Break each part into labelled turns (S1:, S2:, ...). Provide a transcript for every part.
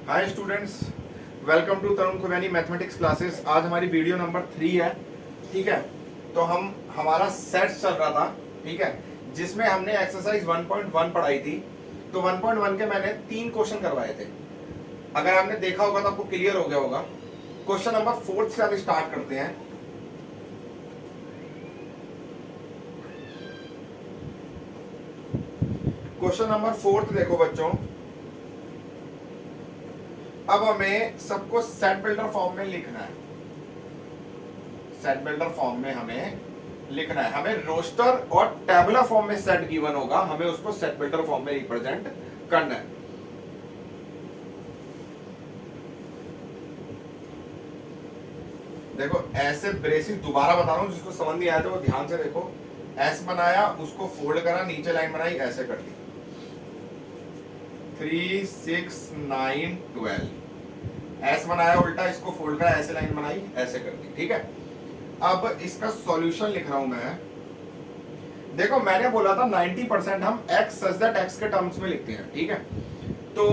S1: Hi students, welcome to Tarun Khubaini mathematics classes. आज हमारी video number 3 है। ठीक है, तो हमारा सेट चल रहा था। ठीक है, जिसमें हमने एक्सरसाइज 1.1 पढ़ाई थी। तो 1.1 के मैंने 3 क्वेश्चन करवाए थे। अगर आपने देखा होगा तो आपको क्लियर हो गया होगा। क्वेश्चन नंबर 4 से अब स्टार्ट करते हैं। क्वेश्चन नंबर 4 देखो बच्चों, अब हमें सबको सेट बिल्डर फॉर्म में लिखना है। सेट बिल्डर फॉर्म में हमें लिखना है। हमें रोस्टर और टेबुलर फॉर्म में सेट गिवन होगा, हमें उसको सेट बिल्डर फॉर्म में रिप्रेजेंट करना है। देखो ऐसे ब्रेसिस दोबारा बता रहा हूं, जिसको समझ नहीं आया तो वो ध्यान से देखो। एस बनाया, उसको फोल्ड करा, नीचे लाइन बनाई, ऐसे कर दी 3 6 9 12। एस बनाया उल्टा, इसको फोल्ड करा, ऐसे लाइन बनाई, ऐसे कर दी। ठीक है, अब इसका सॉल्यूशन लिख रहा हूं मैं। देखो मैंने बोला था 90% हम x सच दैट x के टर्म्स में लिखते हैं। ठीक है, तो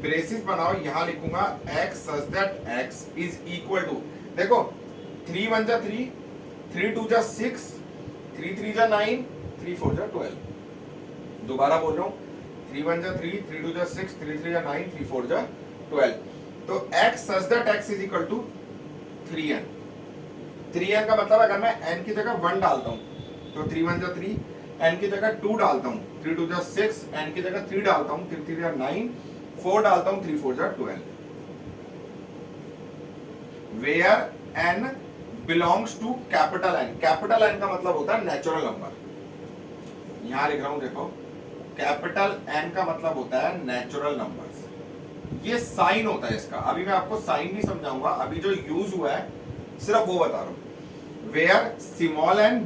S1: ब्रेसिस बनाओ, यहां लिखूंगा x such that x is equal to, देखो 3 1 जा 3, 3 2 जा 6, 3 3 जा 9, 3 4 जा 12। दोबारा बोल रहा हूं, 3 1 जा 3, 3 2 जा 6, 3 3 जा 9, 3 4 जा 12। तो x such that x is equal to 3n। 3n का मतलब अगर मैं n की जगह 1 डालता हूं तो 3 1 जा 3, n की जगह 2 डालता हूं, 3 2 जा 6, n की जगह 3 डालता हूं, 3 3 जा 9, 4 डालता हूं, 3 4 जा 12। Where n belongs to capital N। Capital N का मतलब होता है नेचुरल नंबर। यहां लिख रहा हूं, देखो कैपिटल N का मतलब होता है नेचुरल नंबर्स। ये साइन होता है इसका। अभी मैं आपको साइन नहीं समझाऊंगा, अभी जो यूज हुआ है सिर्फ वो बता रहा हूं। Where small n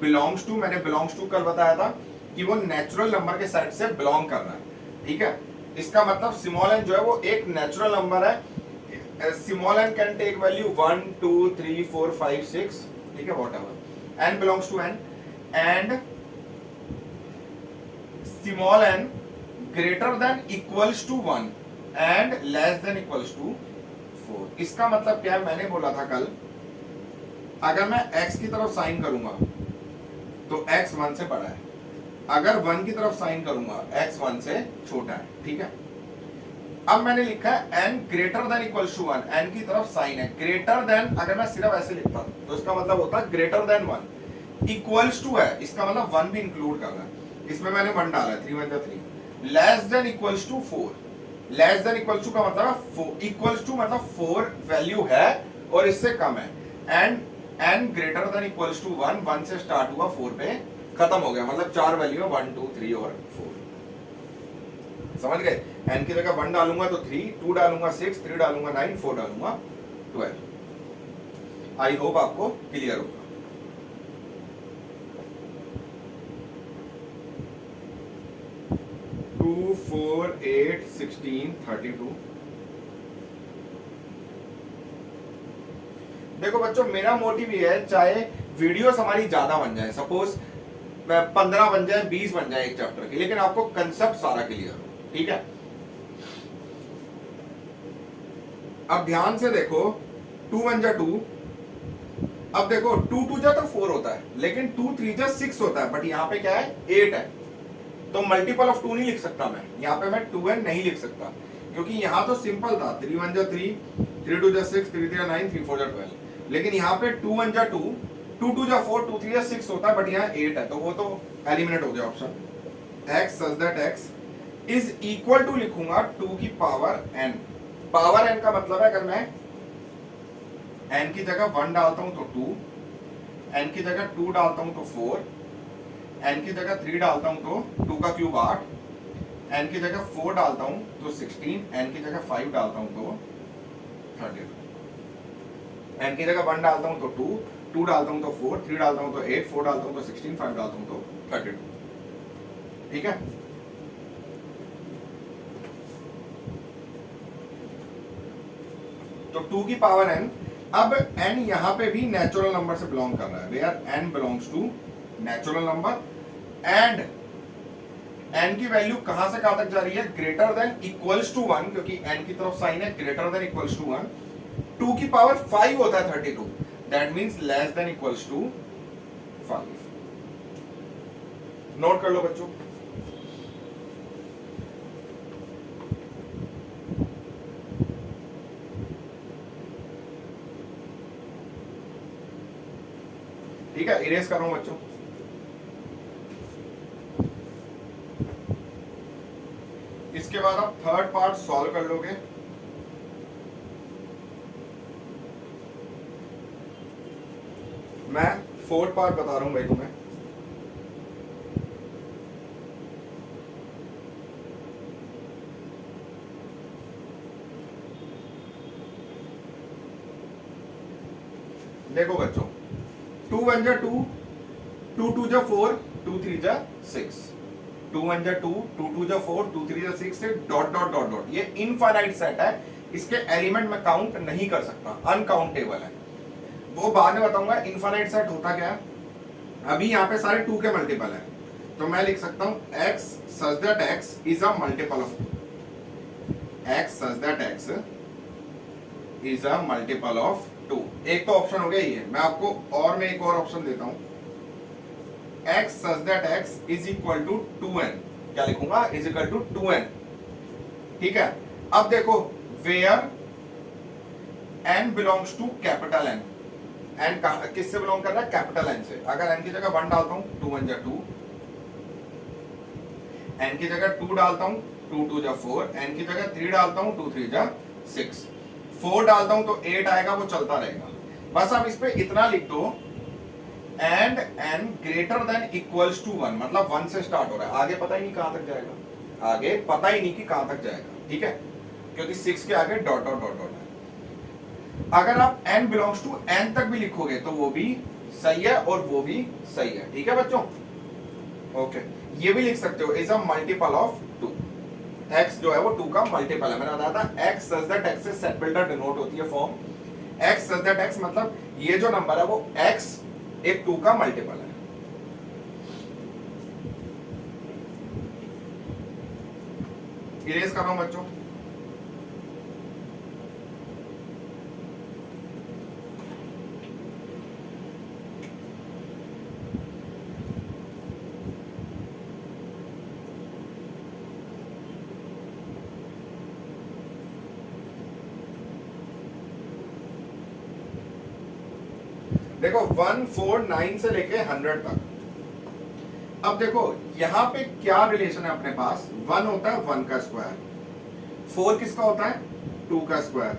S1: belongs to, मैंने बिलोंग्स टू कल बताया था कि वो नेचुरल नंबर के सेट से बिलोंग कर रहा है। ठीक है, इसका मतलब स्मॉल n जो है वो एक नेचुरल नंबर है। Small n can take value 1 2 3 4 5 6। ठीक है, whatever n belongs to n and small n greater than equals to 1 and less than equals to 4। इसका मतलब क्या है, मैंने बोला था कल, अगर मैं x की तरफ साइन करूंगा तो x 1 से बड़ा है, अगर 1 की तरफ साइन करूंगा x 1 से छोटा है। ठीक है, अब मैंने लिखा है n greater than equals to 1, n की तरफ साइन है। ग्रेटर देन अगर मैं सिर्फ ऐसे लिखता तो इसका मतलब होता है ग्रेटर देन 1। इक्वल्स टू है, इसका मतलब 1 भी इंक्लूड कर रहा है। इसमें मैंने 1 डाला है, 3 1 जा 3। Less than equals to 4, less than equals to का मतलब है 4, इक्वल्स टू मतलब 4 वैल्यू है और इससे कम है। And n greater than equals to 1, 1 से स्टार्ट हुआ 4 पे खत्म हो गया, मतलब 4 वैल्यू है 1 2 3 और 4। समझ गए? n की जगह 1 डालूंगा तो 3, 2 डालूंगा 6, 3 डालूंगा 9, 4 डालूंगा 12। आई होप आपको क्लियर होगा। टू 4 8 16 32। देखो बच्चों, मेरा मोटिव ये है, चाहे वीडियोस हमारी ज्यादा बन जाए, सपोज 15 बन जाए, 20 बन जाए एक चैप्टर की, लेकिन आपको कंसेप्ट सारा क्लियर हो। ठीक है, अब ध्यान से देखो, 2 1 जा 2। अब देखो 2 2 जा तो 4 होता है, लेकिन 2 3 जा 6 होता है, बट यहाँ पे क्या है 8 है। तो मल्टीपल ऑफ 2 नहीं लिख सकता मैं, यहाँ पे मैं 2n नहीं लिख सकता, क्योंकि यहाँ तो सिंपल था 3 1 जा 3, 3 2 जा 6, 3 3 जा 9, 3 4 जा 12। लेकिन यहाँ पे 2 1 जा 2, 2 2 जा 4, 2 3 जा 6 होता है, बट यहाँ 8 है, तो वो तो एलिमिनेट हो गया option. x such that x is equal to लिखूंगा 2 की पावर n। पावर n का मतलब है, अगर मैं n की जगह 1 डालता हूं तो 2, n की जगह 2 डालता हूं तो 4, n की जगह 3 डालता हूं तो 2 का क्यूब 8, n की जगह 4 डालता हूं तो 16, n की जगह 5 डालता हूं तो 32, n की जगह 1 डालता हूं तो 2, 2 डालता हूं तो 4, 3 डालता हूं तो 8, 4 डालता हूं तो 16, 5 डालता हूं तो 32। ठीक है, तो 2 की पावर n। अब n यहां पे भी नेचुरल नंबर से बिलोंग कर रहा है, where n belongs to natural number and n की वैल्यू कहां से कहां तक जा रही है, ग्रेटर देन इक्वल्स टू 1, क्योंकि n की तरफ साइन है ग्रेटर देन इक्वल्स टू 1, 2 की पावर 5 होता है 32, that means less than equals to 5। Note कर लो बच्चों। ठीक है, इरेज कर रहा हूं बच्चों। इसके बाद आप थर्ड पार्ट सॉल्व कर लोगे। मैं फोर्थ पार्ट बता रहा हूं भाई तुम्हें। देखो बच्चों, 2 1 जा 2, 2 2 जा 4, 2 3 जा 6, 2 1 जा 2, 2 2 जा 4, 2 3 जा 6 से डॉट डॉट डॉट डॉट। ये इनफाइनाइट सेट है, इसके एलिमेंट में काउंट नहीं कर सकता, अनकाउंटेबल है। वो बाद में बताऊंगा इनफाइनाइट सेट होता क्या है। अभी यहाँ पे सारे 2 के मल्टीपल है, तो मैं लिख सकता हूं x such that x is a multiple of 2, x such that x is a multiple of 2। एक तो ऑप्शन हो गया ये, मैं आपको और में एक और ऑप्शन देता हूं, x such that x is equal to 2n। क्या लिखूंगा, is equal to 2n। ठीक है, अब देखो where n belongs to capital N, n किससे बिलोंग कर रहा है, कैपिटल N से। अगर n की जगह 1 डालता हूं 2 1 जा 2, n की जगह 2 डालता हूं 2 2 जा 4, n की जगह 3 डालता हूं 2 3 जा 6, 4 डालता हूं तो 8 आएगा, वो चलता रहेगा। बस आप इस पे इतना लिख दो, and n greater than equals to 1, मतलब 1 से स्टार्ट हो रहा है, आगे पता ही नहीं कहां तक जाएगा, आगे पता ही नहीं कि कहां तक जाएगा। ठीक है, क्योंकि 6 के आगे डॉट डॉट डॉट डॉट है। अगर आप n बिलोंग्स टू n तक भी लिखोगे तो वो भी सही है और वो भी सही है। ठीक है बच्चों, ओके। ये भी लिख सकते हो is a multiple of 2, x जो है वो 2 का मल्टीपल है। मैंने बताया था x सच दैट x से सेट बिल्डर डिनोट होती है form, x such that x मतलब ये जो नंबर है वो x एक 2 का मल्टीपल है। इरेज कर रहा हूं बच्चों। देखो 1 4 9 से लेके 100 तक। अब देखो यहां पे क्या रिलेशन है अपने पास, 1 होता है 1 का स्क्वायर, 4 किसका होता है 2 का स्क्वायर,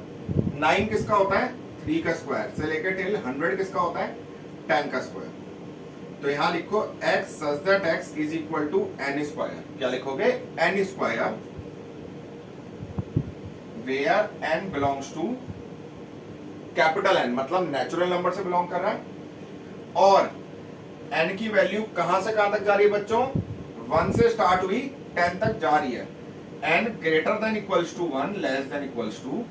S1: 9 किसका होता है 3 का स्क्वायर, से लेकर टिल 100 किसका होता है 10 का स्क्वायर। तो यहां लिखो x such that x is equal to n square. क्या लिखोगे, n square where n belongs to capital N, मतलब नेचुरल नंबर से बिलोंग कर रहा है, और n की वैल्यू कहां से कहां तक जा रही है बच्चों, 1 से स्टार्ट हुई 10 तक जा रही है। n greater than equals to 1, less than equals to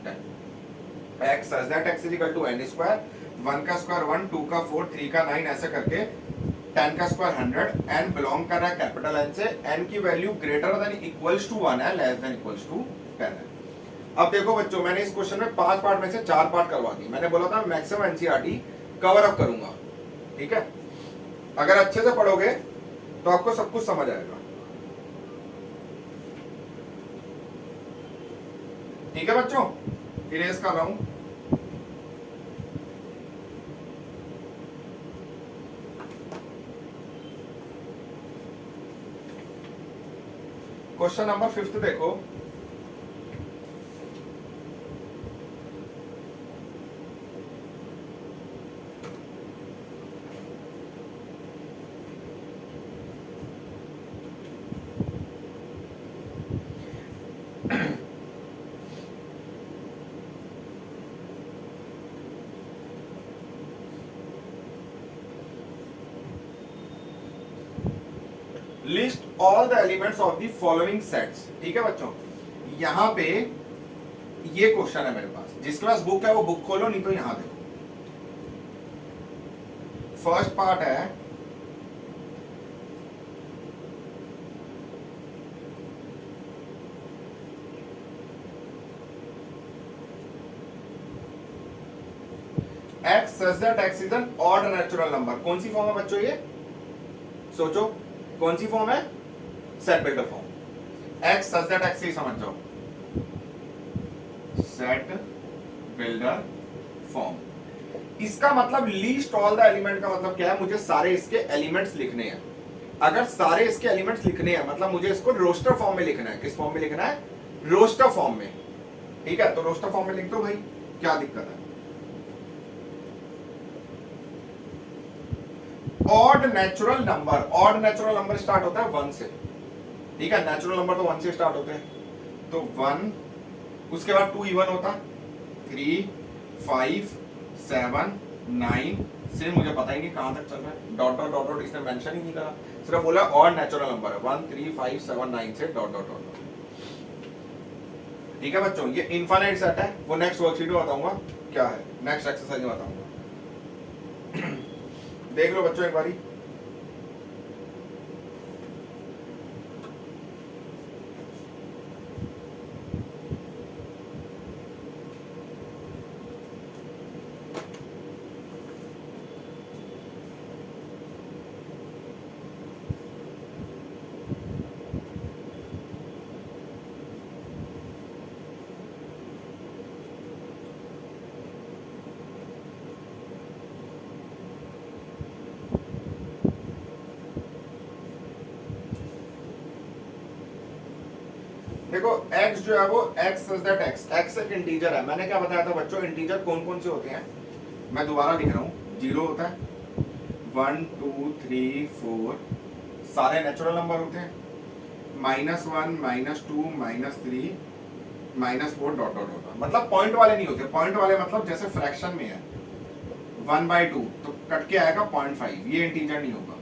S1: 10। x such that x is equal to n square, 1 का स्क्वायर 1, 2 का 4, 3 का 9, ऐसे करके 10 का स्क्वायर 100। n बिलोंग कर रहा है कैपिटल N से, n की value greater than equals to 1 है, लेस देन इक्वल्स टू 10 है। अब देखो बच्चों, मैंने इस क्वेश्चन में 5 पार्ट में से 4 पार्ट करवा दी। मैंने बोला था मैक्सिमम एनसीईआरटी कवर अप करूंगा। ठीक है, अगर अच्छे से पढ़ोगे तो आपको सब कुछ समझ आएगा। ठीक है बच्चों, इरेज कर रहा हूं। क्वेश्चन नंबर 5 देखो। List all the elements of the following sets. ठीक है बच्चों, यहां पे ये क्वेश्चन है मेरे पास। जिसके पास बुक है वो बुक खोलो, नहीं तो यहां देखो। फर्स्ट पार्ट है x such that x is an odd natural number। कौन सी फॉर्म है बच्चों ये? सोचो कौन सी फॉर्म है? Set builder form. x such that x से ही समझ जाओ, सेट बिल्डर फॉर्म। इसका मतलब लीस्ट ऑल द एलिमेंट का मतलब क्या है? मुझे सारे इसके एलिमेंट्स लिखने हैं। अगर सारे इसके एलिमेंट्स लिखने हैं मतलब मुझे इसको रोस्टर फॉर्म में लिखना है। किस फॉर्म में लिखना है? रोस्टर फॉर्म में। ठीक है, तो रोस्टर फॉर्म में लिख दो भाई, क्या दिक्कत है? Odd natural number, odd natural number start होता है 1 से। ठीक है, नेचुरल नंबर तो 1 से स्टार्ट होते हैं। तो 1, उसके बाद 2 इवन होता, 3, 5, 7, 9 से मुझे पता ही नहीं कहां तक चल रहा है। डॉट डॉट डॉट डॉट इसने मेंशन ही नहीं करा, सिर्फ बोला ऑड नेचुरल नंबर है 1, 3, 5, 7, 9 से डॉट डॉट डॉट। ठीक है बच्चों, ये इनफाइनाइट सेट है। वो नेक्स्ट वर्कशीट में बताऊंगा क्या है, नेक्स्ट एक्सरसाइज में बताऊंगा। देख लो बच्चों एक बारी। देखो x जो है वो x सच दैट x एक इंटीजर है। मैंने क्या बताया था बच्चों, इंटीजर कौन कौन से होते हैं? मैं दोबारा लिख रहा हूँ। 0 होता है, 1, 2, 3, 4 सारे नेचुरल नंबर होते हैं। -1, -2, -3, -4 डॉट डॉट डॉट। मतलब पॉइंट वाले नहीं होते। पॉइंट वाले मतलब जैसे फ्रैक्शन में है 1/2 तो कट के आएगा 0.5, ये इंटीजर नहीं होगा।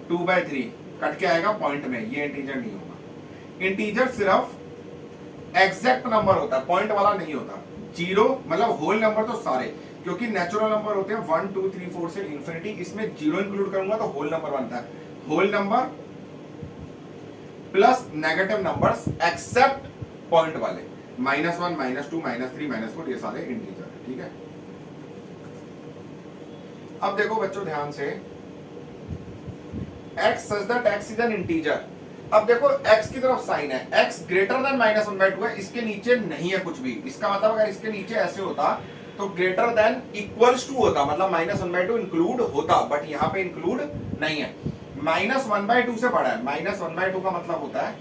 S1: 2/3 कट के आएगा पॉइंट में, ये इंटीजर नहीं होगा। इंटीजर सिर्फ एग्जैक्ट नंबर होता है, पॉइंट वाला नहीं होता। 0 मतलब होल नंबर तो सारे, क्योंकि नेचुरल नंबर होते हैं 1, 2, 3, 4 से इंफिनिटी। इसमें 0 इंक्लूड करूंगा तो होल नंबर बनता है। Whole number plus negative numbers except point वाले, -1, -2, -3, -4 ये सारे इंटीजर है। ठीक है, अब देखो बच्चों ध्यान से, x such that x is an integer. अब देखो x की तरफ साइन है, x ग्रेटर देन -1/2 है, इसके नीचे नहीं है कुछ भी। इसका मतलब अगर इसके नीचे ऐसे होता तो ग्रेटर देन इक्वल्स टू होता, मतलब -1/2 इंक्लूड होता, बट यहाँ पे इंक्लूड नहीं है। -1/2 से बड़ा है। -1/2 का मतलब होता है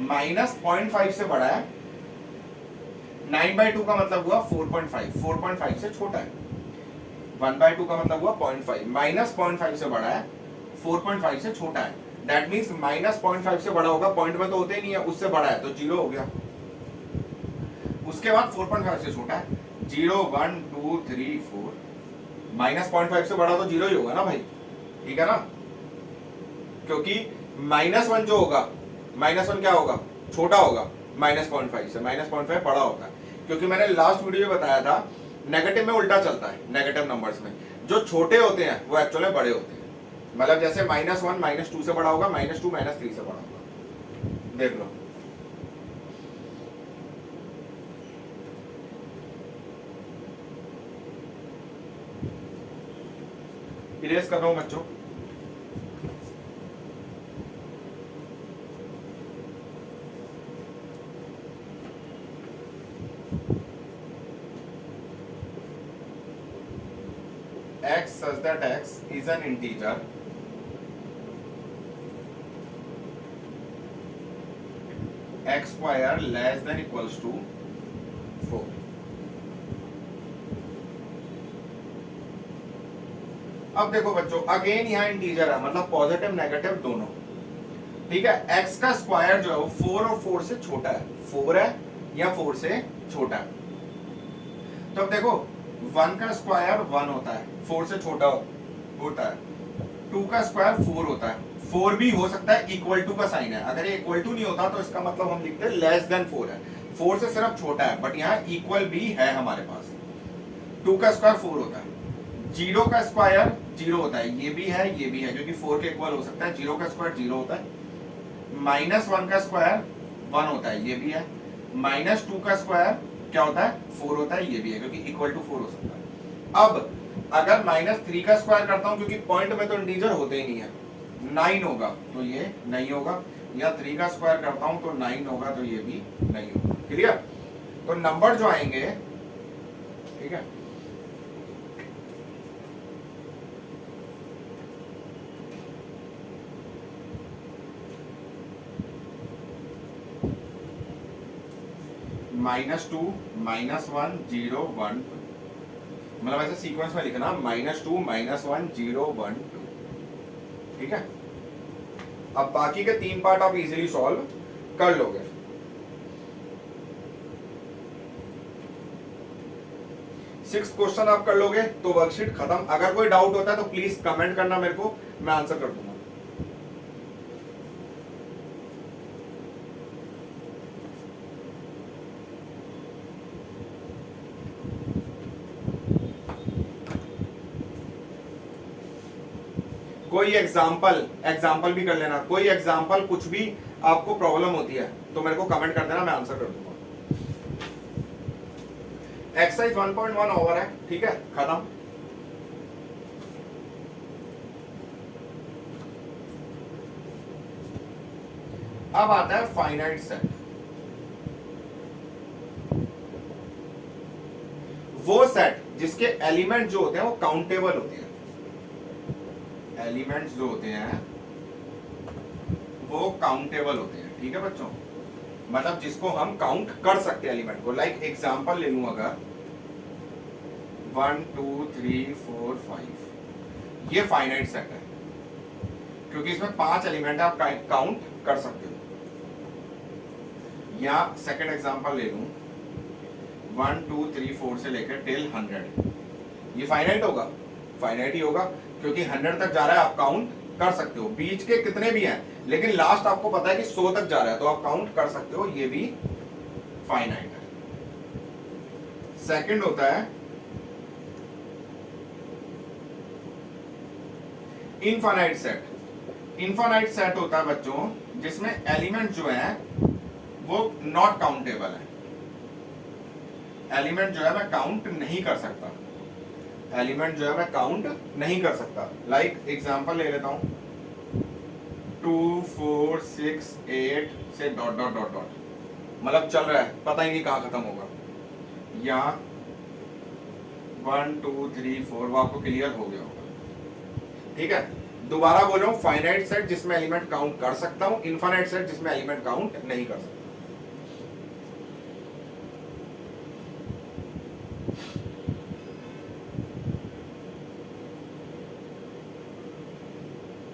S1: -0.5 से बड़ा है। 9/2 का मतलब हुआ 4.5, 4.5 से छोटा है। 1/2 का मतलब हुआ 0.5, -0.5 से बड़ा है, 4.5 से छोटा है। दैट मीन्स -0.5 से बड़ा होगा, पॉइंट में तो होते ही नहीं है, उससे बड़ा है तो 0 हो गया। उसके बाद 4.5 से छोटा है, 0, 1, 2, 3, 4। -0.5 से बड़ा तो 0 ही होगा ना भाई, ठीक है ना? क्योंकि -1 जो होगा, -1 क्या होगा? छोटा होगा -0.5 से। -0.5 बड़ा होता है, क्योंकि मैंने लास्ट वीडियो में बताया था नेगेटिव में उल्टा चलता है। नेगेटिव नंबर्स में जो छोटे होते हैं वो एक्चुअली बड़े होते हैं। मतलब जैसे -1 -2 से बड़ा होगा, -2 -3 से बड़ा होगा। देख लो, इरेज कर रहा हूं बच्चों। x such that x is an integer x square less than equals to 4। अब देखो बच्चों, अगेन यहाँ इंटीजर है, मतलब पॉजिटिव नेगेटिव दोनों। ठीक है, x का स्क्वायर जो है वो 4 और 4 से छोटा है। 4 है या 4 से छोटा है। तो अब देखो 1 का स्क्वायर 1 होता है, 4 से छोटा होता है। 2 का स्क्वायर 4 होता है, 4 भी हो सकता है, इक्वल टू का साइन है। अगर ये इक्वल टू नहीं होता तो इसका मतलब हम लिखते हैं लेस देन 4 है। 4 से सिर्फ छोटा है, बट यहाँ इक्वल भी है हमारे पास। 2 का स्क्वायर 4 होता है। 0 का स्क्वायर 0 होता है, ये भी है ये भी है, क्योंकि 4 के इक्वल हो सकता है। 0 का स्क्वायर 0 होता है। -1 का स्क्वायर 1 होता है, ये भी है। -2 का स्क्वायर क्या होता है? 4 होता है, ये भी है, क्योंकि इक्वल टू 4 हो सकता है। अब अगर -3 का स्क्वायर करता हूं, क्योंकि पॉइंट में तो इंटीजर होते ही नहीं है, 9 होगा तो ये नहीं होगा, या 3 का स्क्वायर करता हूं तो 9 होगा तो ये भी नहीं होगा। क्लियर? तो नंबर जो आएंगे, ठीक है, -2, -1, 0, 1, 2, मतलब ऐसे सीक्वेंस में लिखना, -2, -1, 0, 1, 2। ठीक है, अब बाकी के 3 पार्ट आप इजीली सॉल्व कर लोगे। सिक्स क्वेश्चन आप कर लोगे तो वर्कशीट खत्म। अगर कोई डाउट होता है तो प्लीज कमेंट करना मेरे को, मैं आंसर कर दूंगा। कोई एग्जाम्पल भी कर लेना, कोई एग्जाम्पल कुछ भी आपको प्रॉब्लम होती है तो मेरे को कमेंट कर देना, मैं आंसर कर दूंगा। एक्सरसाइज 1.1 ओवर है, ठीक है, खत्म। अब आता है फाइनाइट सेट। वो सेट जिसके एलिमेंट जो होते हैं वो काउंटेबल होते हैं। एलिमेंट्स जो होते हैं वो काउंटेबल होते हैं, ठीक है बच्चों, मतलब जिसको हम काउंट कर सकते हैं एलिमेंट को। लाइक एग्जांपल ले लूं, अगर 1 2 3 4 5, ये फाइनाइट सेट है क्योंकि इसमें 5 एलिमेंट आप काउंट कर सकते हो। या सेकंड एग्जांपल ले लूं, 1 2 3 4 से लेकर टिल 100, ये फाइनाइट होगा, फाइनाइट ही होगा क्योंकि 100 तक जा रहा है, आप काउंट कर सकते हो। बीच के कितने भी हैं, लेकिन लास्ट आपको पता है कि 100 तक जा रहा है तो आप काउंट कर सकते हो, ये भी फाइनाइट है। सेकंड होता है इनफाइनाइट सेट। इनफाइनाइट सेट होता है बच्चों जिसमें एलिमेंट जो है वो नॉट काउंटेबल है। एलिमेंट जो है मैं काउंट नहीं कर सकता, एलिमेंट जो है मैं काउंट नहीं कर सकता। लाइक एग्जांपल ले लेता हूं, 2 4 6 8 से डॉट डॉट डॉट डॉट, मतलब चल रहा है, पता ही नहीं कहां खत्म होगा। या 1 2 3 4, वो आपको क्लियर हो गया होगा। ठीक है, दोबारा बोल रहा हूं, फाइनाइट सेट जिसमें एलिमेंट काउंट कर सकता हूं, इनफाइनाइट सेट जिसमें एलिमेंट काउंट नहीं कर सकता।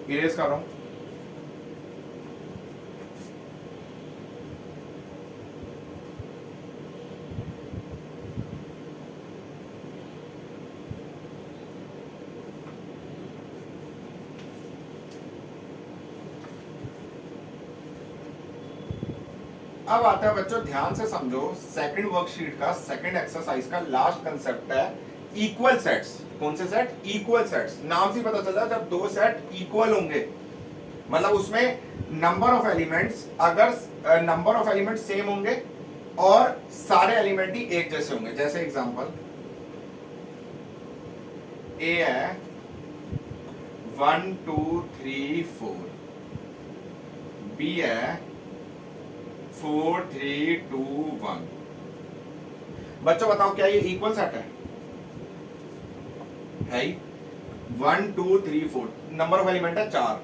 S1: इरेज कर रहा हूं। अब आता है बच्चों, ध्यान से समझो, सेकंड वर्कशीट का सेकंड एक्सरसाइज का लास्ट कंसेप्ट है इक्वल सेट्स। कौन से सेट? Equal sets. नाम से पता चलता है जब दो सेट इक्वल होंगे, मतलब उसमें नंबर ऑफ एलिमेंट्स, अगर नंबर ऑफ एलिमेंट सेम होंगे और सारे एलिमेंट ही एक जैसे होंगे। जैसे एग्जांपल ए है 1 2 3 4, बी है 4 3 2 1। बच्चों बताओ क्या ये इक्वल सेट है? 1 2 3 4, नंबर ऑफ एलिमेंट है 4,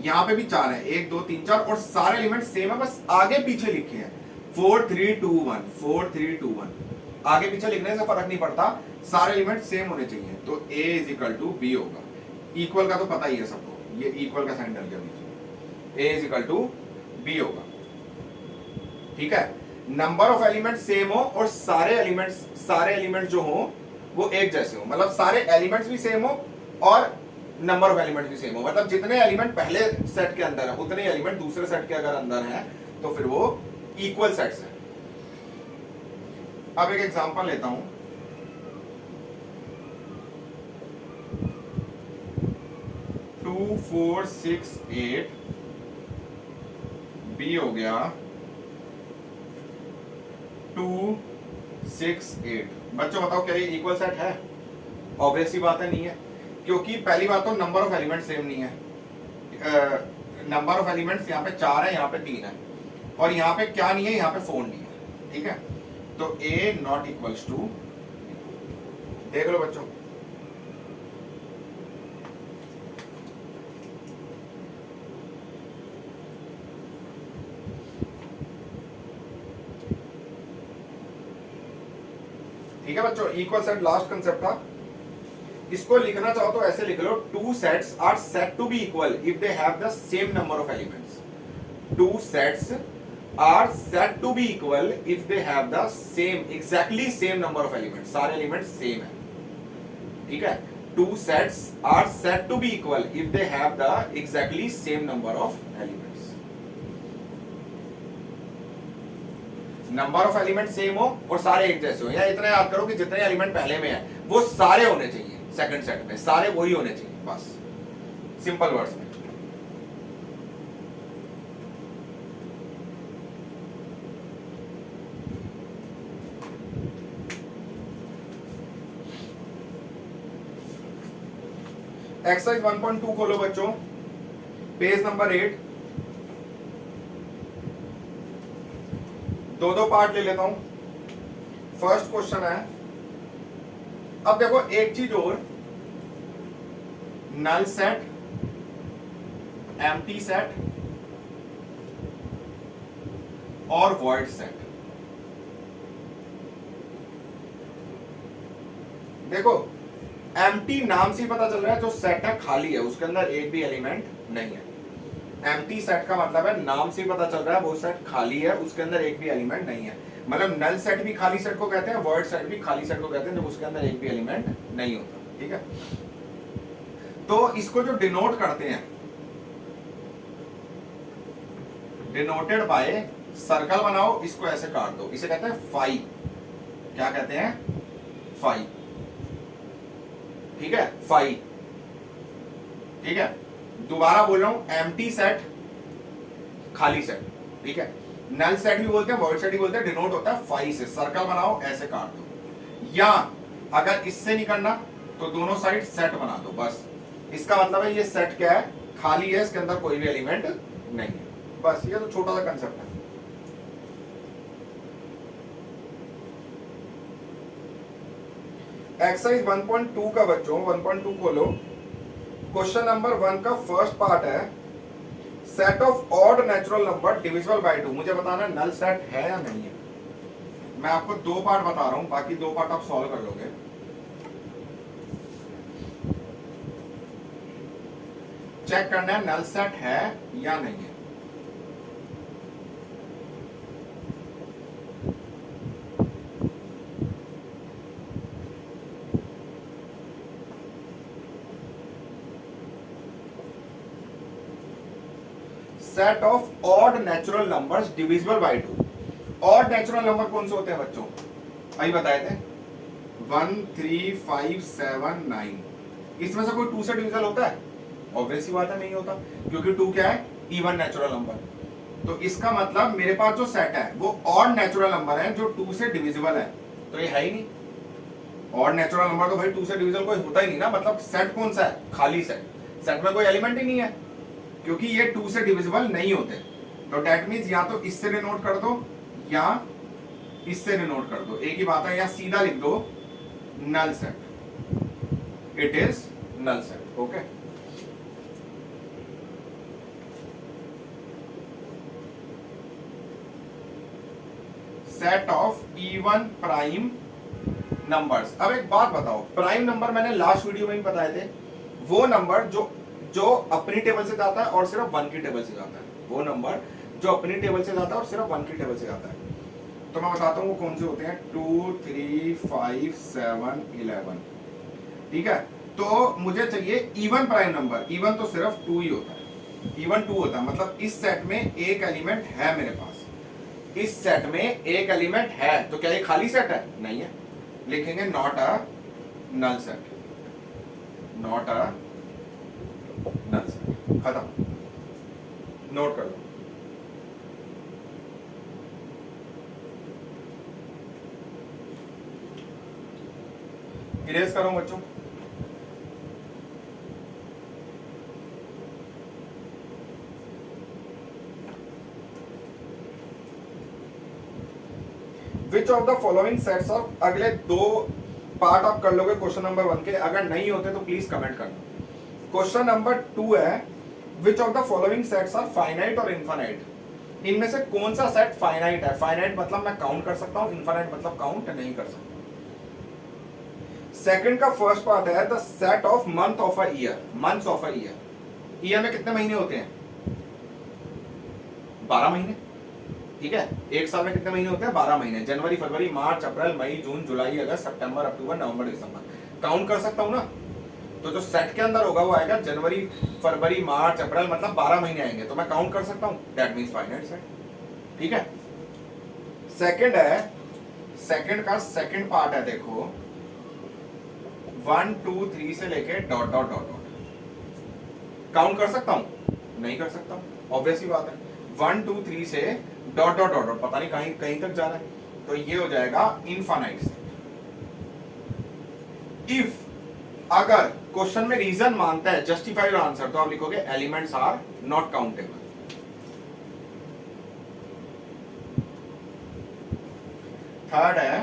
S1: यहां पे भी 4 है, 1 2 3 4, और सारे एलिमेंट सेम है, बस आगे पीछे लिखे हैं 4 3 2 1 4 3 2 1। आगे पीछे लिखने से फर्क नहीं पड़ता, सारे एलिमेंट सेम होने चाहिए। तो A इज टू बी होगा। इक्वल का तो पता ही है सबको, ये इक्वल का साइन डल गया बीच में, A इज टू बी होगा। ठीक है, नंबर ऑफ एलिमेंट सेम हो और सारे एलिमेंट्स जो हो वो एक जैसे हो, मतलब सारे एलिमेंट्स भी सेम हो और नंबर ऑफ एलिमेंट्स भी सेम हो, मतलब जितने एलिमेंट पहले सेट के अंदर है उतने एलिमेंट दूसरे सेट के अगर अंदर हैं तो फिर वो इक्वल सेट्स हैं। अब एक एग्जांपल लेता हूं, टू 4 6 8, बी हो गया 2 6 8। बच्चों बताओ क्या ये इक्वल सेट है? ऑब्वियस सी बात है नहीं है, क्योंकि पहली बात तो नंबर ऑफ एलिमेंट सेम नहीं है। नंबर ऑफ एलिमेंट्स यहाँ पे 4 है, यहाँ पे 3 है, और यहाँ पे क्या नहीं है, यहाँ पे 4 नहीं है, ठीक है। तो ए नॉट इक्वल्स टू, देख लो बच्चों, ठीक है बच्चों। इक्वल सेट लास्ट कंसेप्ट था, इसको लिखना चाहो तो ऐसे लिख लो, two sets are set to be equal if they have the same number of elements. Two sets are set to be equal if they have the same, exactly same number of elements, सारे elements same है, ठीक है। Two sets are set to be equal if they have the exactly same number of elements. Number of element same हो और सारे एक जैसे हो, या इतना याद करो कि जितने एलिमेंट पहले में है वो सारे होने चाहिए, सेकंड सेट में सारे वही होने चाहिए, बस सिंपल वर्ड्स में। एक्सरसाइज 1.2 खोलो बच्चों, पेज नंबर 8, दो पार्ट ले लेता हूं। फर्स्ट क्वेश्चन है, अब देखो एक चीज और, नल सेट, एम्प्टी सेट और वॉइड सेट। देखो एम्प्टी नाम से ही पता चल रहा है जो सेट है खाली है, उसके अंदर एक भी एलिमेंट नहीं है। एम्प्टी सेट का मतलब है, नाम से ही पता चल रहा है वो सेट खाली है, उसके अंदर एक भी एलिमेंट नहीं है। मतलब नल सेट भी खाली सेट को कहते हैं, वॉइड सेट भी खाली सेट को कहते हैं जब उसके अंदर एक भी एलिमेंट नहीं होता, ठीक है। तो इसको जो डिनोट करते हैं, डिनोटेड बाय सर्कल बनाओ, इसको ऐसे काट दो, इसे कहते हैं फाई। क्या कहते हैं? फाई, ठीक है, फाई, ठीक है। दोबारा बोल रहा हूं, एम्प्टी सेट खाली सेट, ठीक है। नल सेट भी बोलते हैं, वॉइड सेट भी बोलते हैं, डिनोट होता है फाई से। सर्कल बनाओ, ऐसे काट दो, या अगर इससे नहीं करना तो दोनों साइड सेट बना दो, बस। इसका मतलब है ये सेट क्या है? खाली है, इसके अंदर कोई भी एलिमेंट नहीं है, बस। ये तो छोटा सा कंसेप्ट है। एक्सरसाइज 1.2 का बच्चों, 1.2 खोलो, क्वेश्चन नंबर 1 का फर्स्ट पार्ट है, set of odd natural number divisible by 2। मुझे बताना नल सेट है या नहीं है। मैं आपको दो पार्ट बता रहा हूं, बाकी दो पार्ट आप सॉल्व कर लोगे। चेक करना है नल सेट है या नहीं है। Set of odd natural numbers divisible by 2। Odd natural number कौन से होते हैं बच्चों? अभी बताए थे, 1, 3, 5, 7, 9। इसमें से कोई 2 से डिविजिबल होता है? ऑब्वियस ही बात है, नहीं होता, क्योंकि 2 क्या है? Even natural number. तो इसका मतलब मेरे पास जो सेट है वो ऑड नेचुरल नंबर है जो 2 से डिविजिबल है, तो ये है ही नहीं। ऑड नेचुरल नंबर तो भाई 2 से डिविजिबल कोई होता ही नहीं ना। मतलब सेट कौन सा है? खाली सेट। सेट में कोई एलिमेंट ही नहीं है, क्योंकि ये 2 से डिविजिबल नहीं होते। तो डेट मीन्स या तो इससे डिनोट कर दो या इससे डिनोट कर दो, एक ही बात है। या सीधा लिख दो null set, it is null set, okay. Set of even prime numbers. अब एक बात बताओ, प्राइम नंबर मैंने लास्ट वीडियो में ही बताए थे, वो नंबर जो अपनी टेबल से जाता है और सिर्फ 1 की टेबल से जाता है। वो नंबर जो अपनी टेबल से जाता है और सिर्फ 1 की टेबल से जाता है। तो मैं बताता हूँ वो कौन से होते हैं। 2, 3, 5, 7, 11, ठीक है। तो मुझे चाहिए इवन प्राइम नंबर। इवन तो सिर्फ 2 ही होता है, इवन 2 होता है। मतलब इस सेट में एक एलिमेंट है मेरे पास, इस सेट में एक एलिमेंट है, तो क्या ये खाली सेट है? नहीं है। लिखेंगे not a null set, not a null set, खत्म। नोट कर लो। इरेज करो बच्चों। Which of the following sets of, अगले दो पार्ट आप कर लोगे क्वेश्चन नंबर 1 के, अगर नहीं होते तो प्लीज कमेंट करना। क्वेश्चन नंबर 2 है which of the following sets are finite और इनफाइनाइट, इनमें से कौन सा सेट फाइनाइट है। फाइनाइट मतलब मैं काउंट कर सकता हूं, इनफाइनाइट मतलब काउंट नहीं कर सकता। सेकंड का फर्स्ट पार्ट है the set of month of a year, months of a year, year में कितने महीने होते हैं, 12 महीने, ठीक है। एक साल में कितने महीने होते हैं, 12 महीने, जनवरी फरवरी मार्च अप्रैल मई जून जुलाई अगस्त सितंबर अक्टूबर नवंबर दिसंबर, काउंट कर सकता हूं ना। तो जो सेट के अंदर होगा वो आएगा जनवरी फरवरी मार्च अप्रैल, मतलब 12 महीने आएंगे, तो मैं काउंट कर सकता हूं, दैट मींस फाइनाइट सेट, ठीक है। सेकंड है, सेकंड का सेकंड पार्ट है, देखो 1 2 3 से लेके dot dot dot dot, count कर सकता हूं, नहीं कर सकता, ऑब्वियस ही बात है। 1 2 3 से डॉट डॉट डॉट डॉट, पता नहीं कहीं कहीं तक जा रहा है, तो ये हो जाएगा इनफाइनाइट सेट। इफ, अगर क्वेश्चन में रीजन मांगता है जस्टिफाई योर आंसर, तो आप लिखोगे elements are not countable. Third है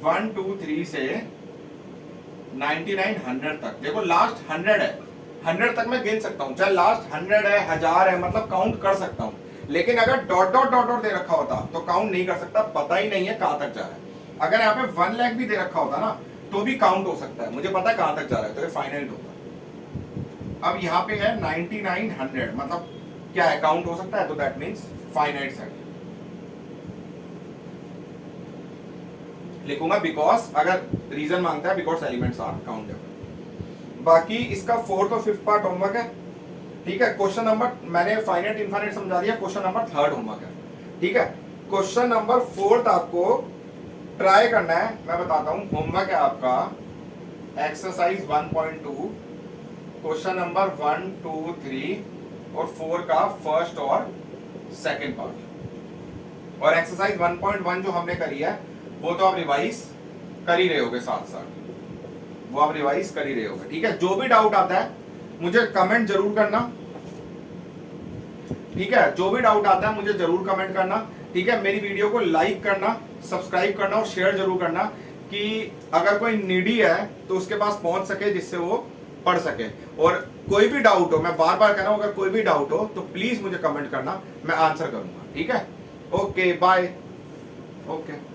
S1: 1 2 3 से 99 100 तक, देखो लास्ट 100 है, 100 तक मैं गिन सकता हूं, चाहे लास्ट 100 है 1000 है, मतलब काउंट कर सकता हूं। लेकिन अगर डॉट डॉट डॉट डॉट दे रखा होता तो काउंट नहीं कर सकता, पता ही नहीं है कहां तक जा रहा है। अगर यहाँ पे 1 लाख भी दे रखा होता ना तो भी काउंट हो सकता है, मुझे पता है कहां तक जा रहा है, तो ये फाइनाइट होता। अब यहाँ पे है 99 100, मतलब क्या है, काउंट हो सकता है, तो दैट मींस फाइनाइट सेट लिखूंगा, बिकॉज अगर रीजन मांगता है बिकॉज एलिमेंट्स आर काउंटेबल। बाकी इसका फोर्थ और फिफ्थ पार्ट होमवर्क है, ठीक है। क्वेश्चन नंबर, मैंने फाइनाइट इनफाइनाइट समझा दिया, क्वेश्चन नंबर थर्ड होमवर्क है, ठीक है। क्वेश्चन नंबर फोर्थ आपको ट्राई करना है, मैं बताता हूं, होमवर्क है आपका एक्सरसाइज 1.2, क्वेश्चन नंबर 1 2 3 और 4 का फर्स्ट और सेकंड पार्ट, और एक्सरसाइज 1.1 जो हमने करी है वो तो आप रिवाइज कर ही रहे होगे, साथ साथ वो आप रिवाइज कर ही रहे होगे, ठीक है। जो भी डाउट आता है मुझे कमेंट जरूर करना, ठीक है। जो भी डाउट आता है मुझे जरूर कमेंट करना, ठीक है। मेरी वीडियो को लाइक करना, सब्सक्राइब करना और शेयर जरूर करना, कि अगर कोई नीडी है तो उसके पास पहुंच सके, जिससे वो पढ़ सके। और कोई भी डाउट हो, मैं बार बार कह रहा हूं, अगर कोई भी डाउट हो तो प्लीज मुझे कमेंट करना, मैं आंसर करूंगा, ठीक है। Okay bye, okay.